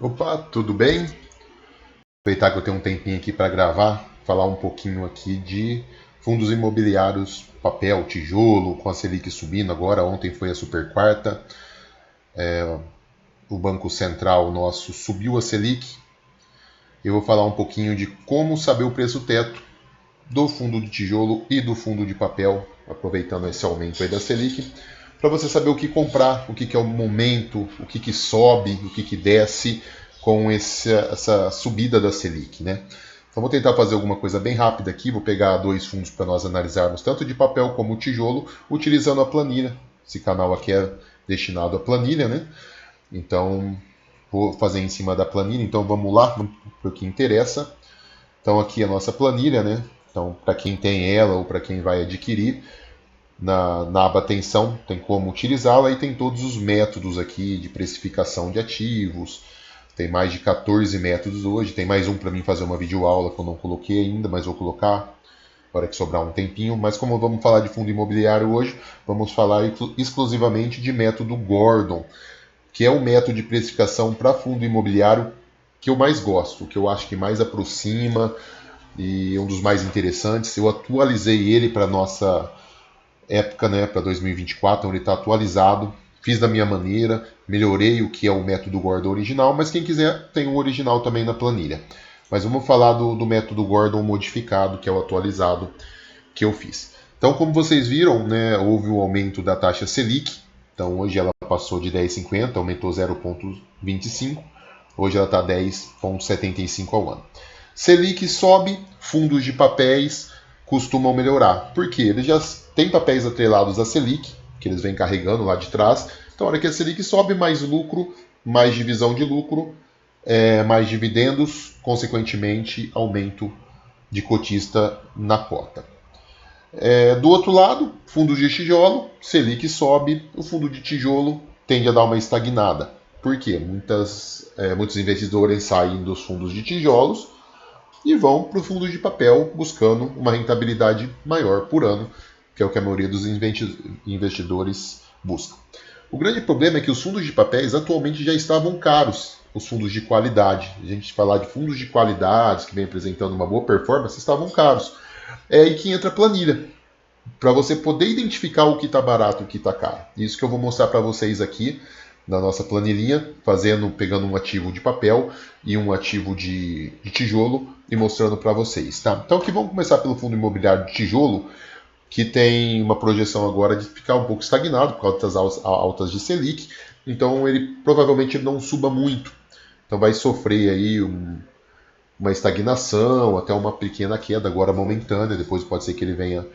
Opa, tudo bem? Aproveitar que eu tenho um tempinho aqui para gravar, falar um pouquinho aqui de fundos imobiliários, papel, tijolo, com a Selic subindo agora. Ontem foi a super quarta, o Banco Central nosso subiu a Selic. Eu vou falar um pouquinho de como saber o preço teto do fundo de tijolo e do fundo de papel, aproveitando esse aumento aí da Selic, para você saber o que comprar, o que é o momento, o que sobe, o que desce com essa subida da Selic, né? Então vou tentar fazer alguma coisa bem rápida aqui, vou pegar dois fundos para nós analisarmos, tanto de papel como tijolo, utilizando a planilha. Esse canal aqui é destinado à planilha, né? Então vou fazer em cima da planilha, então vamos lá para o que interessa. Então aqui a nossa planilha, né? Então para quem tem ela ou para quem vai adquirir, na aba atenção tem como utilizá-la e tem todos os métodos aqui de precificação de ativos. Tem mais de 14 métodos hoje, tem mais um para mim fazer uma videoaula que eu não coloquei ainda, mas vou colocar para que sobrar um tempinho. Mas como vamos falar de fundo imobiliário hoje, vamos falar exclusivamente de método Gordon, que é o método de precificação para fundo imobiliário que eu mais gosto, que eu acho que mais aproxima e um dos mais interessantes. Eu atualizei ele para nossa época, né, para 2024, então ele está atualizado. Fiz da minha maneira, melhorei o que é o método Gordon original, mas quem quiser tem o original também na planilha. Mas vamos falar do método Gordon modificado, que é o atualizado que eu fiz. Então, como vocês viram, né, houve um aumento da taxa Selic. Então, hoje ela passou de 10,50, aumentou 0,25. Hoje ela está 10,75 ao ano. Selic sobe, fundos de papéis costumam melhorar. Por quê? Eles já têm papéis atrelados à Selic, que eles vêm carregando lá de trás. Então, a hora que a Selic sobe, mais lucro, mais divisão de lucro, mais dividendos, consequentemente, aumento de cotista na cota. Do outro lado, fundos de tijolo, Selic sobe, o fundo de tijolo tende a dar uma estagnada. Por quê? Muitos investidores saem dos fundos de tijolos e vão para o fundo de papel buscando uma rentabilidade maior por ano, que é o que a maioria dos investidores busca. O grande problema é que os fundos de papéis atualmente já estavam caros, os fundos de qualidade. A gente falar de fundos de qualidade que vem apresentando uma boa performance, estavam caros. É aí que entra a planilha, para você poder identificar o que está barato e o que está caro. Isso que eu vou mostrar para vocês aqui na nossa planilhinha, pegando um ativo de papel e um ativo de tijolo e mostrando para vocês. Tá? Então aqui vamos começar pelo fundo imobiliário de tijolo, que tem uma projeção agora de ficar um pouco estagnado por causa das altas de Selic. Então ele provavelmente não suba muito. Então vai sofrer aí uma estagnação, até uma pequena queda, agora momentânea. Depois pode ser que ele venha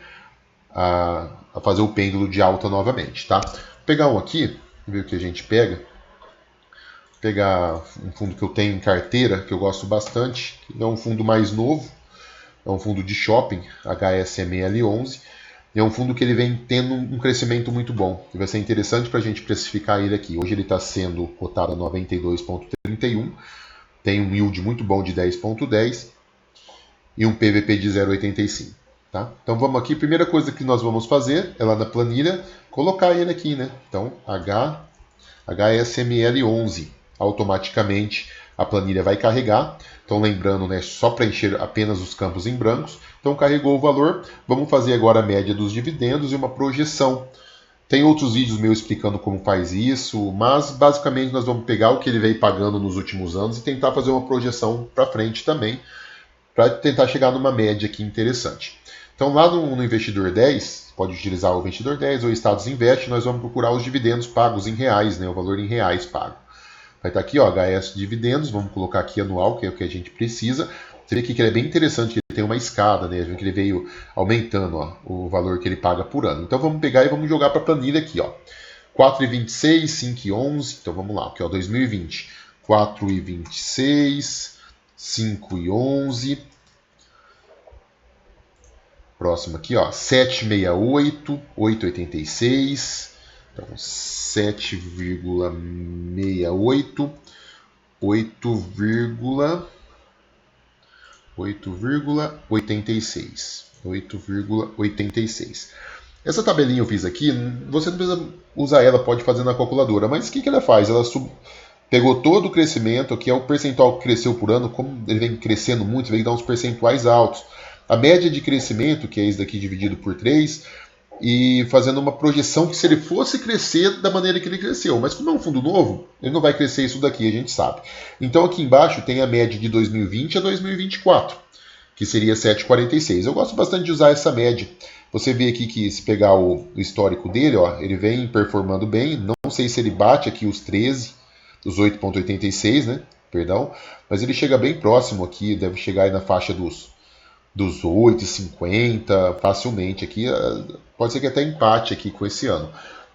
a fazer o pêndulo de alta novamente, tá? Vou pegar um aqui, ver o que a gente pega. Vou pegar um fundo que eu tenho em carteira, que eu gosto bastante, que é um fundo mais novo, é um fundo de shopping, HSML11. É um fundo que ele vem tendo um crescimento muito bom. E vai ser interessante para a gente precificar ele aqui. Hoje ele está sendo cotado a 92,31, tem um yield muito bom de 10,10 e um PVP de 0,85. Tá? Então vamos aqui, primeira coisa que nós vamos fazer é lá na planilha, colocar ele aqui, né? Então HSML11, automaticamente a planilha vai carregar. Então lembrando, né, só preencher apenas os campos em brancos. Então carregou o valor, vamos fazer agora a média dos dividendos e uma projeção. Tem outros vídeos meus explicando como faz isso, mas basicamente nós vamos pegar o que ele veio pagando nos últimos anos e tentar fazer uma projeção para frente também, para tentar chegar numa média aqui interessante. Então, lá no Investidor 10, pode utilizar o Investidor 10 ou Estados Invest, nós vamos procurar os dividendos pagos em reais, né, o valor em reais pago. Vai estar aqui, ó, HS dividendos, vamos colocar aqui anual, que é o que a gente precisa. Você vê aqui que ele é bem interessante, que ele tem uma escada, né, que ele veio aumentando, ó, o valor que ele paga por ano. Então, vamos pegar e vamos jogar para a planilha aqui, ó. 4,26, 5,11, então vamos lá, aqui, ó, 2020, 4,26, 5,11. Próximo aqui, ó, 7,68, 8,86. Então, 7,68, 8,86. 8,86. Essa tabelinha eu fiz aqui, você não precisa usar ela, pode fazer na calculadora, mas o que ela faz? Pegou todo o crescimento, que é o percentual que cresceu por ano, como ele vem crescendo muito, você vê que dá uns percentuais altos. A média de crescimento, que é isso daqui dividido por 3, e fazendo uma projeção que se ele fosse crescer da maneira que ele cresceu. Mas como é um fundo novo, ele não vai crescer isso daqui, a gente sabe. Então aqui embaixo tem a média de 2020 a 2024, que seria 7,46. Eu gosto bastante de usar essa média. Você vê aqui que se pegar o histórico dele, ó, ele vem performando bem. Não sei se ele bate aqui os 13, os 8,86, né? Perdão. Mas ele chega bem próximo aqui, deve chegar aí na faixa dos 8,50 facilmente aqui. Pode ser que até empate aqui com esse ano,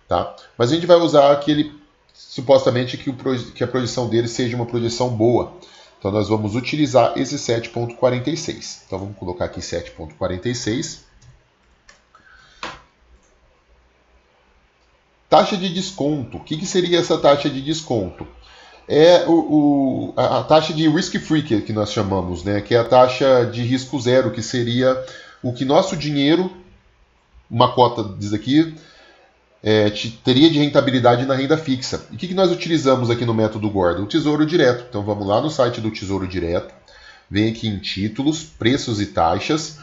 tá? Mas a gente vai usar aquele, supostamente, que a projeção dele seja uma projeção boa. Então nós vamos utilizar esse 7,46. Então vamos colocar aqui 7,46. Taxa de desconto. O que seria essa taxa de desconto? É a taxa de risk-free que nós chamamos, né? Que é a taxa de risco zero, que seria o que nosso dinheiro, uma cota diz aqui, teria de rentabilidade na renda fixa. E o que nós utilizamos aqui no método Gordon? O Tesouro Direto. Então vamos lá no site do Tesouro Direto, vem aqui em títulos, preços e taxas.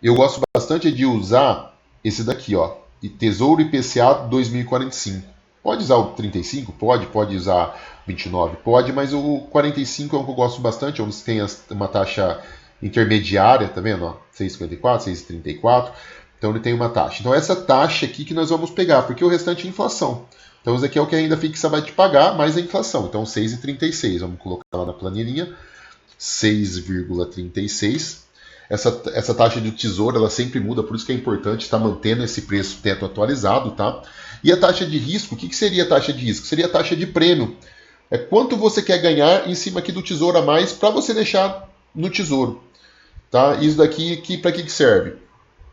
Eu gosto bastante de usar esse daqui, ó, Tesouro IPCA 2045. Pode usar o 35? Pode usar 29? Pode, mas o 45 é o que eu gosto bastante, onde tem uma taxa intermediária, tá vendo? Ó, 6,54, 6,34. Então ele tem uma taxa. Então essa taxa aqui que nós vamos pegar, porque o restante é inflação. Então isso aqui é o que a renda fixa vai te pagar, mais a inflação. Então 6,36. Vamos colocar lá na planilhinha. 6,36. Essa taxa de tesouro ela sempre muda, por isso que é importante estar mantendo esse preço teto atualizado, tá? E a taxa de risco, o que seria a taxa de risco? Seria a taxa de prêmio. É quanto você quer ganhar em cima aqui do tesouro a mais para você deixar no tesouro. Tá? Isso daqui para que serve?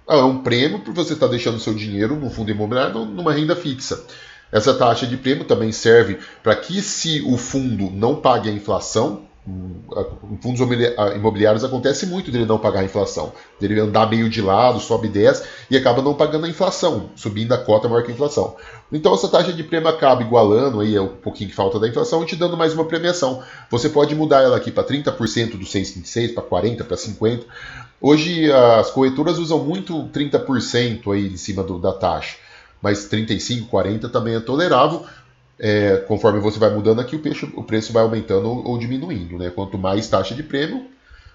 É um prêmio para você estar deixando seu dinheiro no fundo imobiliário numa renda fixa. Essa taxa de prêmio também serve para que, se o fundo não pague a inflação, em fundos imobiliários acontece muito dele não pagar a inflação, dele andar meio de lado, sobe e desce e acaba não pagando a inflação, subindo a cota maior que a inflação. Então essa taxa de prêmio acaba igualando aí um pouquinho que falta da inflação e te dando mais uma premiação. Você pode mudar ela aqui para 30% do 6,26, para 40%, para 50%. Hoje as corretoras usam muito 30% aí em cima da taxa, mas 35%, 40% também é tolerável. Conforme você vai mudando aqui, o preço vai aumentando ou diminuindo, né? Quanto mais taxa de prêmio,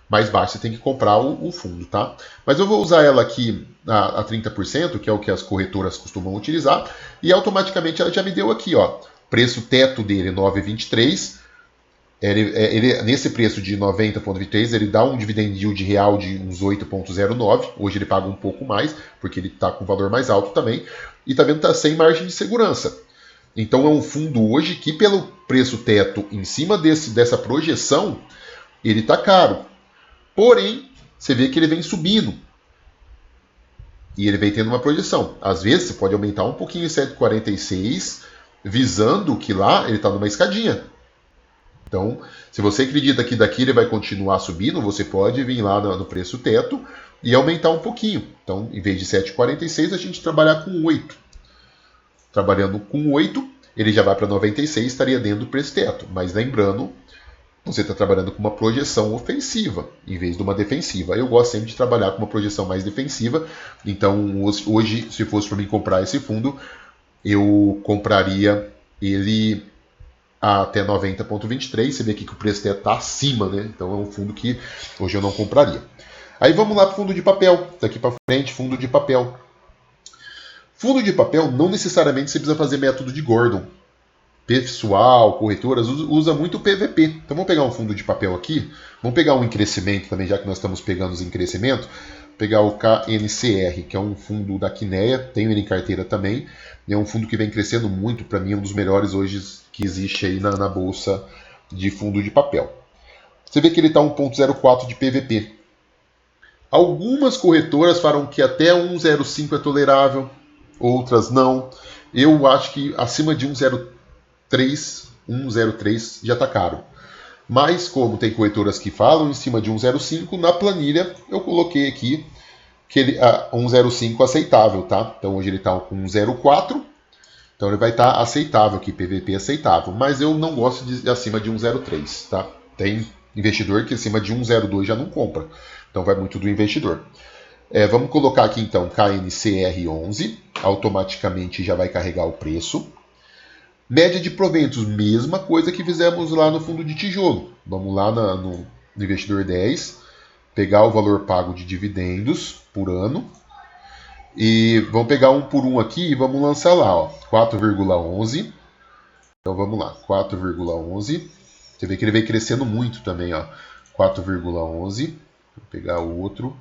mais baixo você tem que comprar o fundo, tá? Mas eu vou usar ela aqui a 30%, que é o que as corretoras costumam utilizar, e automaticamente ela já me deu aqui, ó, preço teto dele 9,23. Nesse preço de 90,23, ele dá um dividend yield real de uns 8,09. Hoje ele paga um pouco mais, porque ele está com valor mais alto também, e também está sem margem de segurança. Então é um fundo hoje que, pelo preço teto em cima dessa projeção, ele está caro. Porém, você vê que ele vem subindo. E ele vem tendo uma projeção. Às vezes você pode aumentar um pouquinho em 7,46, visando que lá ele está numa escadinha. Então, se você acredita que daqui ele vai continuar subindo, você pode vir lá no preço teto e aumentar um pouquinho. Então, em vez de 7,46, a gente trabalhar com 8. Trabalhando com 8, ele já vai para 96, estaria dentro do preço teto. Mas lembrando, você está trabalhando com uma projeção ofensiva, em vez de uma defensiva. Eu gosto sempre de trabalhar com uma projeção mais defensiva. Então, hoje, se fosse para mim comprar esse fundo, eu compraria ele até 90,23. Você vê aqui que o preço teto está acima, né? Então, é um fundo que hoje eu não compraria. Aí vamos lá para o fundo de papel. Daqui para frente, fundo de papel. Fundo de papel não necessariamente você precisa fazer método de Gordon. Pessoal, corretoras, usa muito o PVP. Então vamos pegar um fundo de papel aqui. Vamos pegar um em crescimento também, já que nós estamos pegando os em crescimento. Pegar o KNCR, que é um fundo da Quineia, tenho ele em carteira também. É um fundo que vem crescendo muito, para mim é um dos melhores hoje que existe aí na bolsa de fundo de papel. Você vê que ele está 1,04 de PVP. Algumas corretoras falam que até 1,05 é tolerável, outras não. Eu acho que acima de 1,03 já está caro. Mas como tem corretoras que falam em cima de 1,05, na planilha eu coloquei aqui que ele 1,05 aceitável, tá? Então hoje ele está com 1,04 Então ele vai estar aceitável aqui, PVP aceitável. Mas eu não gosto de acima de 1,03, tá? Tem investidor que acima de 1,02 já não compra. Então vai muito do investidor. Vamos colocar aqui então KNCR11. Automaticamente já vai carregar o preço. Média de proventos, mesma coisa que fizemos lá no fundo de tijolo. Vamos lá no investidor 10, pegar o valor pago de dividendos por ano. E vamos pegar um por um aqui e vamos lançar lá, 4,11. Então vamos lá, 4,11. Você vê que ele vem crescendo muito também, ó. 4,11. Vou pegar o outro.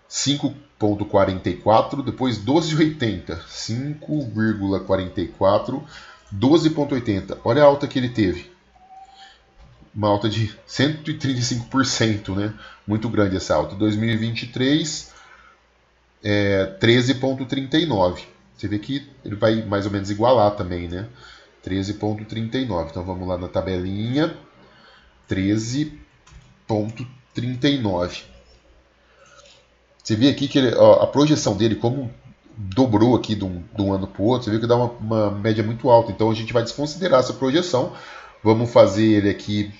5,44. Depois 12,80. 5,44. 12,80. Olha a alta que ele teve. Uma alta de 135%, né? Muito grande essa alta. 2023... 13,39. Você vê que ele vai mais ou menos igualar também, né? 13,39. Então vamos lá na tabelinha. 13,39. Você vê aqui que ele, ó, a projeção dele, como dobrou aqui de um ano para o outro, você vê que dá uma média muito alta. Então a gente vai desconsiderar essa projeção. Vamos fazer ele aqui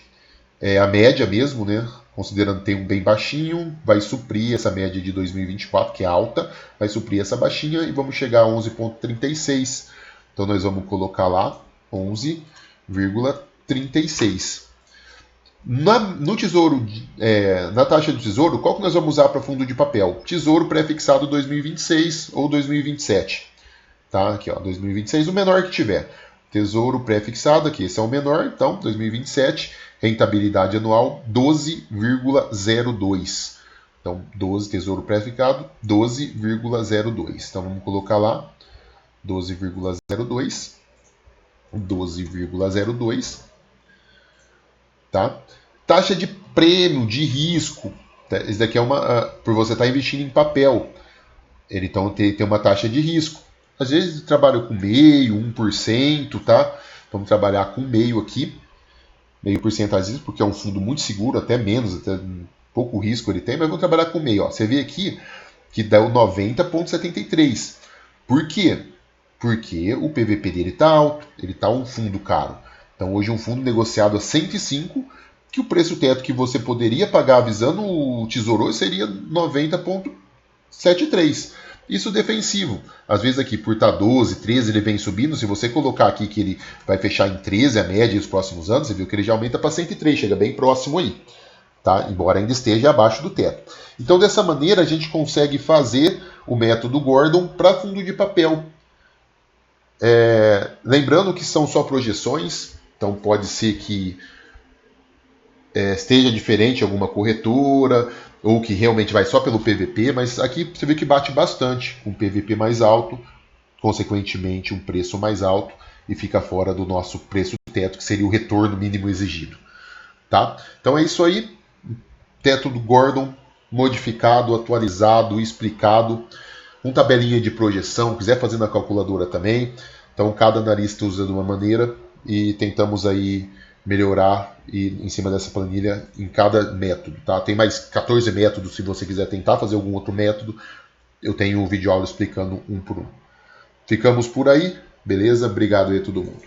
a média mesmo, né? Considerando que tem um bem baixinho, vai suprir essa média de 2024, que é alta, vai suprir essa baixinha e vamos chegar a 11,36. Então nós vamos colocar lá 11,36. No tesouro, na taxa do tesouro, qual que nós vamos usar para fundo de papel? Tesouro pré-fixado 2026 ou 2027. Tá? Aqui, ó, 2026, o menor que tiver. Tesouro pré-fixado, aqui, esse é o menor, então 2027, rentabilidade anual 12,02. Então, 12, tesouro pré-fixado, 12,02. Então, vamos colocar lá 12,02. 12,02. Tá? Taxa de prêmio, de risco. Isso daqui é por você estar investindo em papel. Ele então tem uma taxa de risco. Às vezes trabalho com meio, 1%, tá? Vamos trabalhar com meio aqui. Meio por cento às vezes, porque é um fundo muito seguro, até menos, até pouco risco ele tem, mas vamos trabalhar com meio. Ó. Você vê aqui que dá o 90,73. Por quê? Porque o PVP dele está alto, ele está um fundo caro. Então hoje um fundo negociado a 105, que o preço teto que você poderia pagar avisando o Tesouro hoje seria 90,73. Isso defensivo. Às vezes aqui por estar 12, 13 ele vem subindo. Se você colocar aqui que ele vai fechar em 13 a média nos próximos anos, você viu que ele já aumenta para 103, chega bem próximo aí. Tá? Embora ainda esteja abaixo do teto. Então dessa maneira a gente consegue fazer o método Gordon para fundo de papel. Lembrando que são só projeções, então pode ser que esteja diferente alguma corretora, ou que realmente vai só pelo PVP, mas aqui você vê que bate bastante, com PVP mais alto, consequentemente um preço mais alto, e fica fora do nosso preço teto, que seria o retorno mínimo exigido. Tá? Então é isso aí, teto do Gordon, modificado, atualizado, explicado, com tabelinha de projeção, quiser fazer na calculadora também. Então cada analista usa de uma maneira e tentamos aí melhorar em cima dessa planilha em cada método. Tá? Tem mais 14 métodos se você quiser tentar fazer algum outro método. Eu tenho um vídeo aula explicando um por um. Ficamos por aí, beleza? Obrigado aí a todo mundo.